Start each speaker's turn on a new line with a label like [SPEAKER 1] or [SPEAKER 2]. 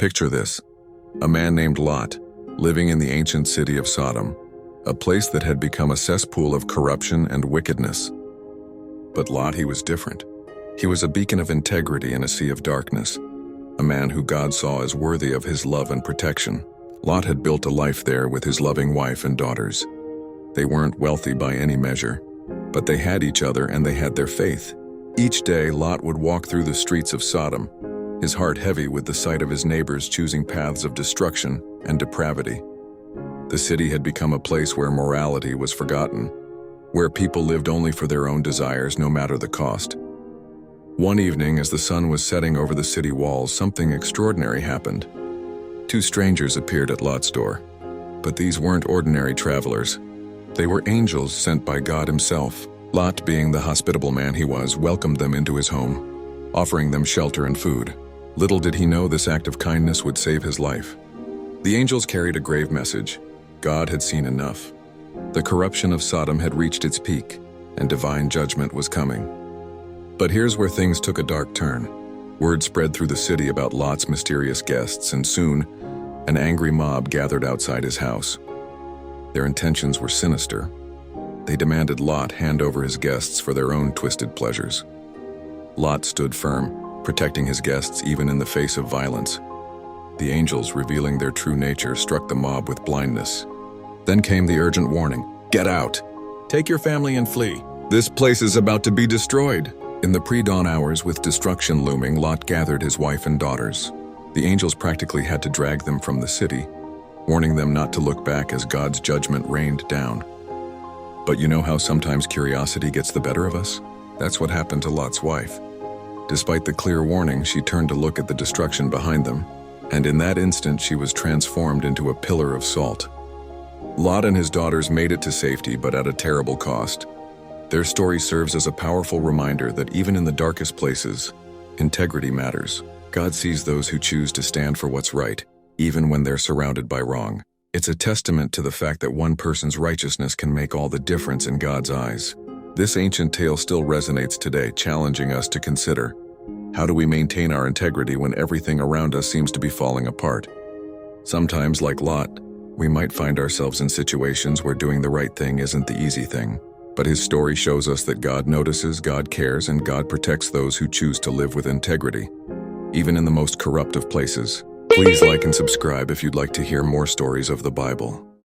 [SPEAKER 1] Picture this: a man named Lot, living in the ancient city of Sodom, a place that had become a cesspool of corruption and wickedness. But Lot, he was different. He was a beacon of integrity in a sea of darkness, a man who God saw as worthy of his love and protection. Lot had built a life there with his loving wife and daughters. They weren't wealthy by any measure, but they had each other and they had their faith. Each day, Lot would walk through the streets of Sodom, his heart heavy with the sight of his neighbors choosing paths of destruction and depravity. The city had become a place where morality was forgotten, where people lived only for their own desires no matter the cost. One evening, as the sun was setting over the city walls, something extraordinary happened. Two strangers appeared at Lot's door. But these weren't ordinary travelers. They were angels sent by God himself. Lot, being the hospitable man he was, welcomed them into his home, offering them shelter and food. Little did he know this act of kindness would save his life. The angels carried a grave message. God had seen enough. The corruption of Sodom had reached its peak, and divine judgment was coming. But here's where things took a dark turn. Word spread through the city about Lot's mysterious guests, and soon, an angry mob gathered outside his house. Their intentions were sinister. They demanded Lot hand over his guests for their own twisted pleasures. Lot stood firm, protecting his guests even in the face of violence. The angels, revealing their true nature, struck the mob with blindness. Then came the urgent warning: "Get out! Take your family and flee. This place is about to be destroyed." In the pre-dawn hours, with destruction looming, Lot gathered his wife and daughters. The angels practically had to drag them from the city, warning them not to look back as God's judgment rained down. But you know how sometimes curiosity gets the better of us? That's what happened to Lot's wife. Despite the clear warning, she turned to look at the destruction behind them, and in that instant she was transformed into a pillar of salt. Lot and his daughters made it to safety, but at a terrible cost. Their story serves as a powerful reminder that even in the darkest places, integrity matters. God sees those who choose to stand for what's right, even when they're surrounded by wrong. It's a testament to the fact that one person's righteousness can make all the difference in God's eyes. This ancient tale still resonates today, challenging us to consider: how do we maintain our integrity when everything around us seems to be falling apart? Sometimes, like Lot, we might find ourselves in situations where doing the right thing isn't the easy thing. But his story shows us that God notices, God cares, and God protects those who choose to live with integrity, even in the most corrupt of places. Please like and subscribe if you'd like to hear more stories of the Bible.